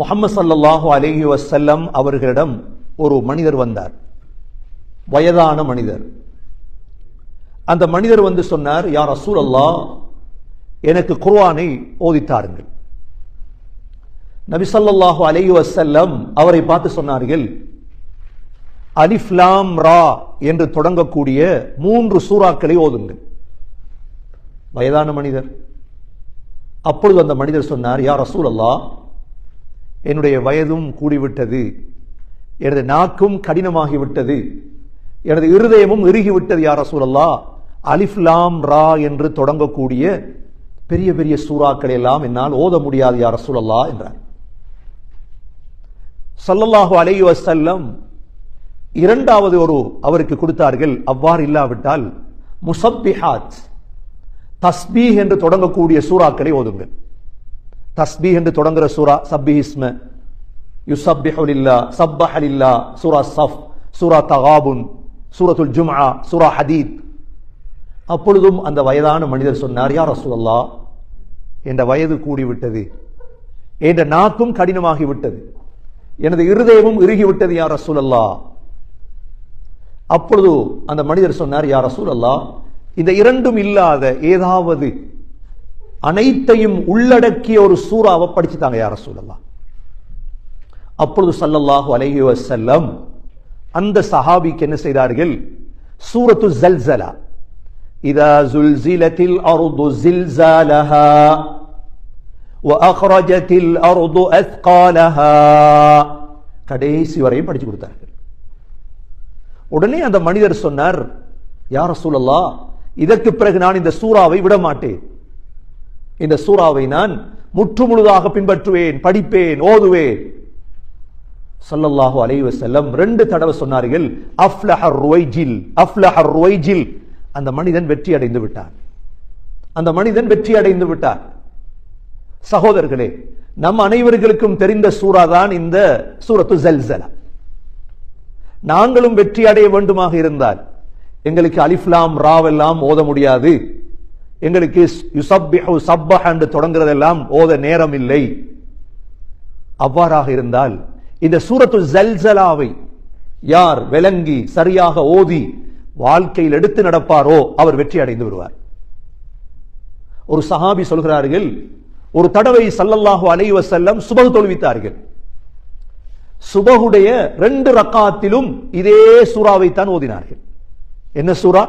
முஹம்மது ஸல்லல்லாஹு அலைஹி வஸல்லம் அவர்களிடம் ஒரு மனிதர் வந்தார், வயதான மனிதர். அந்த மனிதர் வந்து சொன்னார், யா ரசூலல்லாஹ், எனக்கு குர்ஆனை ஓதித்தாருங்கள். நபி ஸல்லல்லாஹு அலைஹி வஸல்லம் அவரை பார்த்து சொன்னார்கள், அலிஃப் லாம் ரா என்று தொடங்கக்கூடிய 3 சூறாக்களை ஓதுங்கள். வயதான மனிதர். அப்பொழுது அந்த மனிதர் சொன்னார், யா ரசூலல்லாஹ், என்னுடைய வயதும் கூடிவிட்டது, எனது நாக்கும் கடினமாகிவிட்டது, எனது இருதயமும் இறுகிவிட்டது. யா ரசூலல்லாஹ், அலிஃப் லாம் ரா என்று தொடங்கக்கூடிய பெரிய பெரிய சூறாக்களை எல்லாம் என்னால் ஓத முடியாது யா ரசூலல்லாஹ் என்றார். ஸல்லல்லாஹு அலைஹி வஸல்லம் இரண்டாவது ஒரு அவருக்கு கொடுத்தார்கள். அவ்வாறு இல்லாவிட்டால் முஸப்பிஹாத், தஸ்பீஹ் என்று தொடங்கக்கூடிய சூறாக்களை ஓதுங்கள். தஸ்பீஹ் என்று தொடங்குற சூரா சப்பிஹிஸ்ம, யுஸப்பிஹு லில்லாஹ், ஸப்பஹ லில்லாஹ், சூரா ஸஃப், சூரா தகாபுன், சூரத்துல் ஜும்ஆ, சூரா ஹதீத். அப்பொழுதும் அந்த வயதான மனிதர் சொன்னார், யா ரசூலல்லாஹ், என்ற வயது கூடிவிட்டது, என்ற நாக்கும் கடினமாகிவிட்டது, எனது இருதயமும் இறுகிவிட்டது யா ரசூலல்லாஹ். அப்பொழுது அந்த மனிதர் சொன்னார், யா ரசூலல்லாஹ், இந்த இரண்டும் இல்லாத ஏதாவது அனைத்தையும் உள்ளடக்கிய ஒரு சூறாவை படிச்சுட்டாங்க யா ரசூலல்லாஹ். அப்பொழுது ஸல்லல்லாஹு அலைஹி வஸல்லம் அந்த சஹாபிக்கு என்ன செய்தார்கள், சூரத்து ஸல்ஸலா, இதா ஸுல்ஸிலத்தில் அர்து ஸில்ஸாலஹா வ அக்ரஜத்தில் அர்து அஸ்காலஹா, கடைசி வரை படிச்சு கொடுத்தார்கள். உடனே அந்த மனிதர் சொன்னார், யா ரசூலல்லாஹ், இதற்கு பிறகு நான் இந்த சூறாவை விட மாட்டேன், இந்த சூறாவை நான் முற்றுமுழுதாக பின்பற்றுவேன், படிப்பேன், ஓதுவேன். ஸல்லல்லாஹு அலைஹி வஸல்லம் 2 தடவை சொன்னார்கள், அஃப்லஹர் ருவைஜில், அஃப்லஹர் ருவைஜில். அந்த மனிதன் வெற்றி அடைந்து விட்டார், அந்த மனிதன் வெற்றி அடைந்து விட்டார். சகோதரர்களே, நம் அனைவர்களுக்கும் தெரிந்த சூரா தான் இந்த சூரத்து ஸல்ஸலா. நாங்களும் வெற்றி அடைய வேண்டுமாக இருந்தால் எங்களுக்கு அலிஃப் லாம் ராவெல்லாம் ஓத முடியாது, எங்களுக்கு யுஸப்பிஹு ஸப்பஹ என்று தொடங்குறதெல்லாம் ஓத நேரம் இல்லை. அவ்வாறாக இருந்தால் இந்த சூரத்து ஸல்ஸலாவை யார் விளங்கி சரியாக ஓதி வாழ்க்கையில் எடுத்து நடப்பாரோ அவர் வெற்றி அடைந்து விடுவார். ஒரு சஹாபி சொல்கிறார்கள், ஒரு தடவை ஸல்லல்லாஹு அலைஹி வஸல்லம் சுபஹ் தொழுவித்தார்கள். சுபஹுடைய 2 ரக்காத்திலும் இதே சூறாவை தான் ஓதினார்கள். என்ன சூரா?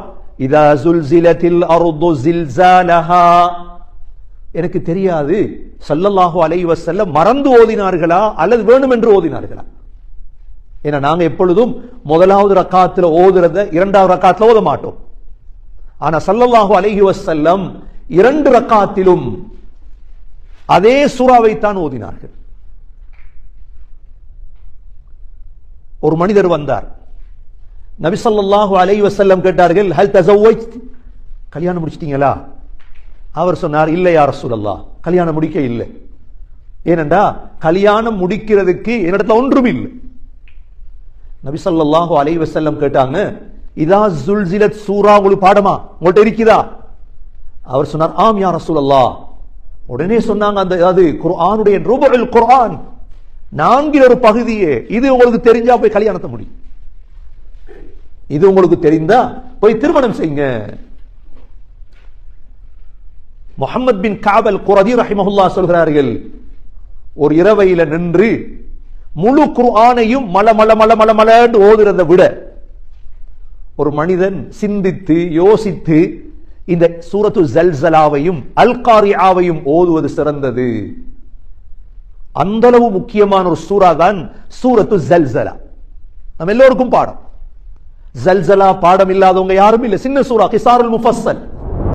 இதா ஸுல்ஸிலத்தில் அர்து ஸில்ஸாலஹா. எனக்கு தெரியாது ஸல்லல்லாஹு அலைஹி வஸல்லம் மறந்து ஓதினார்களா அல்லது வேண்டுமென்று ஓதினார்களா. ஏன்னா நாங்க எப்பொழுதும் முதலாவது ரக்காத்துல ஓதுறத 2வது ரக்காத்துல ஓத மாட்டோம். ஆனா ஸல்லல்லாஹு அலைஹி வஸல்லம் 2 ரக்காத்திலும் அதே சூறாவை தான் ஓதினார்கள். ஒரு மனிதர் வந்தார், நபி ஸல்லல்லாஹு அலைஹி வஸல்லம் கேட்டார்கள், ஹல் தஸவ்வஜ்த், கல்யாணம் முடிச்சிட்டீங்களா? அவர் சொன்னார், இல்லை யா ரசூலல்லாஹ், கல்யாணம் முடிக்க இல்லை. ஏனென்றா கல்யாணம் முடிக்கிறதுக்கு என்னிடத்துல ஒன்றும் இல்லை. நபி ஸல்லல்லாஹு அலைஹி வஸல்லம் கேட்டாங்க, இதா ஸுல்ஸிலத் சூரா உங்களுக்கு பாடமா உங்கள்ட்ட இருக்குதா? அவர் சொன்னார், ஆம் யா ரசூலல்லாஹ். உடனே சொன்னாங்க, அந்த அது குர்ஆனுடைய ருபுல் குர்ஆன், 4 ஒரு பகுதியே, இது உங்களுக்கு தெரிஞ்சா போய் கல்யாணத்தை முடியும், இது உங்களுக்கு தெரிந்தா போய் திருமணம் செய்யுங்க. முஹம்மத் பின் கஅப் அல் குரதி ரஹிமஹுல்லாஹ் சொல்கிறார்கள், ஒரு இரவையில நின்று முழு குர்ஆனையும் மல மல மல மல மலன்னு ஓதுறதை விட ஒரு மனிதன் சிந்தித்து யோசித்து இந்த சூரத்து ஸல்ஸலாவையும் அல் காரிஆவையும் ஓதுவது சிறந்தது. அந்த அளவு முக்கியமான ஒரு சூரா தான் சூரத்து ஸல்ஸலா. நம்ம எல்லோருக்கும் பாடம். ஸல்ஸலா பாடம் இல்லாதவங்க யாரும் இல்லை. சின்ன சூரா, கிஸாருல் முஃபஸ்ஸல்,